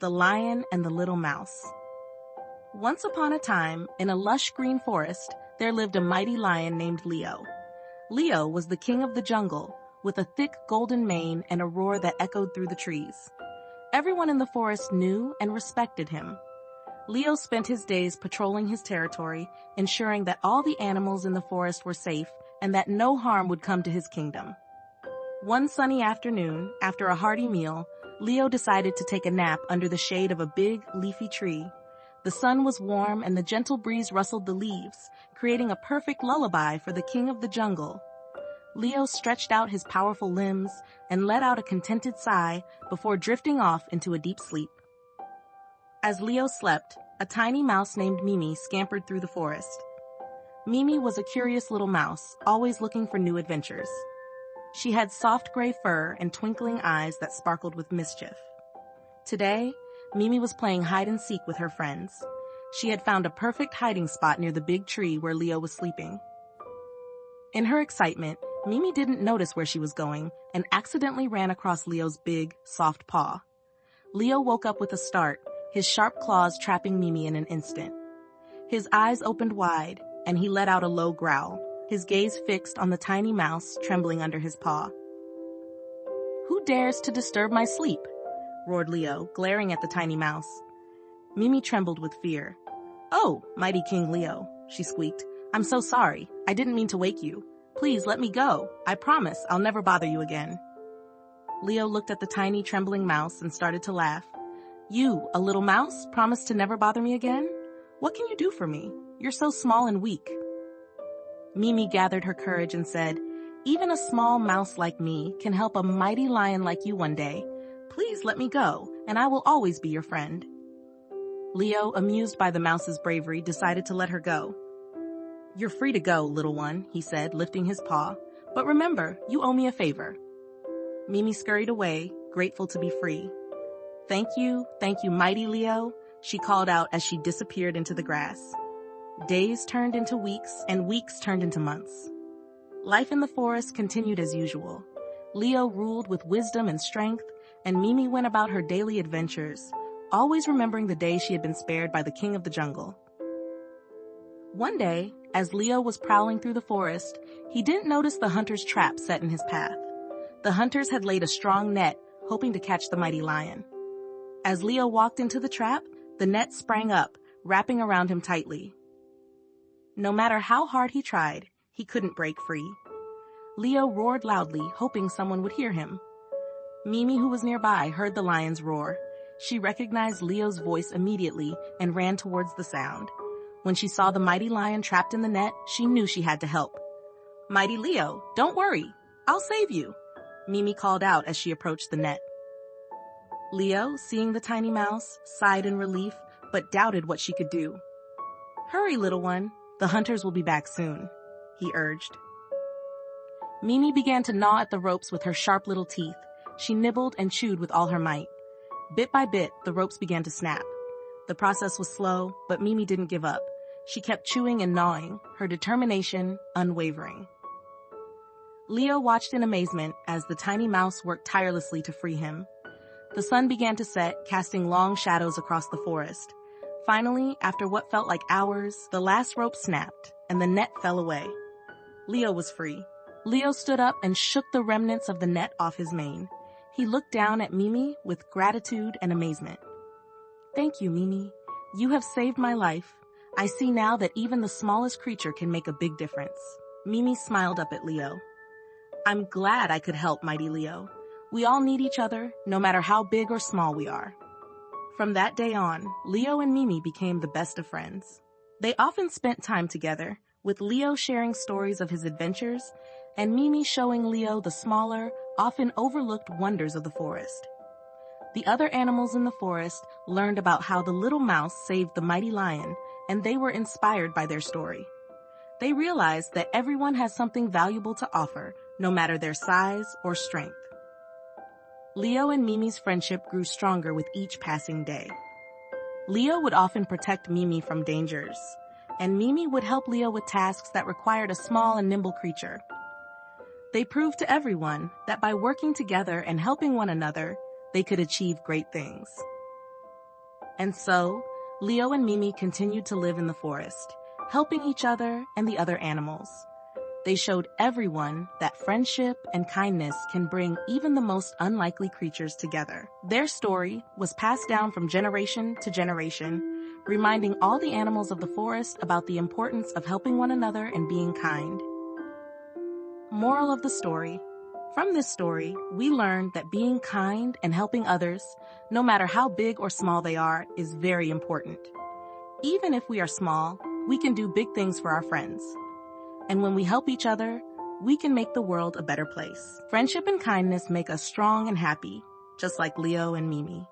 The Lion and the Little Mouse. Once upon a time, in a lush green forest, there lived a mighty lion named Leo. Leo was the king of the jungle, with a thick golden mane and a roar that echoed through the trees. Everyone in the forest knew and respected him. Leo spent his days patrolling his territory, ensuring that all the animals in the forest were safe and that no harm would come to his kingdom. One sunny afternoon, after a hearty meal, Leo decided to take a nap under the shade of a big, leafy tree. The sun was warm and the gentle breeze rustled the leaves, creating a perfect lullaby for the king of the jungle. Leo stretched out his powerful limbs and let out a contented sigh before drifting off into a deep sleep. As Leo slept, a tiny mouse named Mimi scampered through the forest. Mimi was a curious little mouse, always looking for new adventures. She had soft gray fur and twinkling eyes that sparkled with mischief. Today, Mimi was playing hide-and-seek with her friends. She had found a perfect hiding spot near the big tree where Leo was sleeping. In her excitement, Mimi didn't notice where she was going and accidentally ran across Leo's big, soft paw. Leo woke up with a start, his sharp claws trapping Mimi in an instant. His eyes opened wide, and he let out a low growl, his gaze fixed on the tiny mouse trembling under his paw. "Who dares to disturb my sleep?" roared Leo, glaring at the tiny mouse. Mimi trembled with fear. "Oh, mighty King Leo," she squeaked. "I'm so sorry. I didn't mean to wake you. Please let me go. I promise I'll never bother you again." Leo looked at the tiny trembling mouse and started to laugh. "You, a little mouse, promise to never bother me again? What can you do for me? You're so small and weak." Mimi gathered her courage and said, "Even a small mouse like me can help a mighty lion like you one day. Please let me go, and I will always be your friend." Leo, amused by the mouse's bravery, decided to let her go. "You're free to go, little one," he said, lifting his paw. "But remember, you owe me a favor." Mimi scurried away, grateful to be free. Thank you, mighty Leo," she called out as she disappeared into the grass. Days turned into weeks, and weeks turned into months. Life in the forest continued as usual. Leo ruled with wisdom and strength, and Mimi went about her daily adventures, always remembering the day she had been spared by the king of the jungle. One day, as Leo was prowling through the forest, he didn't notice the hunter's trap set in his path. The hunters had laid a strong net, hoping to catch the mighty lion. As Leo walked into the trap, the net sprang up, wrapping around him tightly. No matter how hard he tried, he couldn't break free. Leo roared loudly, hoping someone would hear him. Mimi, who was nearby, heard the lion's roar. She recognized Leo's voice immediately and ran towards the sound. When she saw the mighty lion trapped in the net, she knew she had to help. "Mighty Leo, don't worry. I'll save you," Mimi called out as she approached the net. Leo, seeing the tiny mouse, sighed in relief, but doubted what she could do. "Hurry, little one. The hunters will be back soon," he urged. Mimi began to gnaw at the ropes with her sharp little teeth. She nibbled and chewed with all her might. Bit by bit, the ropes began to snap. The process was slow, but Mimi didn't give up. She kept chewing and gnawing, her determination unwavering. Leo watched in amazement as the tiny mouse worked tirelessly to free him. The sun began to set, casting long shadows across the forest. Finally, after what felt like hours, the last rope snapped, and the net fell away. Leo was free. Leo stood up and shook the remnants of the net off his mane. He looked down at Mimi with gratitude and amazement. "Thank you, Mimi. You have saved my life. I see now that even the smallest creature can make a big difference." Mimi smiled up at Leo. "I'm glad I could help, mighty Leo. We all need each other, no matter how big or small we are." From that day on, Leo and Mimi became the best of friends. They often spent time together, with Leo sharing stories of his adventures, and Mimi showing Leo the smaller, often overlooked wonders of the forest. The other animals in the forest learned about how the little mouse saved the mighty lion, and they were inspired by their story. They realized that everyone has something valuable to offer, no matter their size or strength. Leo and Mimi's friendship grew stronger with each passing day. Leo would often protect Mimi from dangers, and Mimi would help Leo with tasks that required a small and nimble creature. They proved to everyone that by working together and helping one another, they could achieve great things. And so, Leo and Mimi continued to live in the forest, helping each other and the other animals. They showed everyone that friendship and kindness can bring even the most unlikely creatures together. Their story was passed down from generation to generation, reminding all the animals of the forest about the importance of helping one another and being kind. Moral of the story. From this story, we learned that being kind and helping others, no matter how big or small they are, is very important. Even if we are small, we can do big things for our friends. And when we help each other, we can make the world a better place. Friendship and kindness make us strong and happy, just like Leo and Mimi.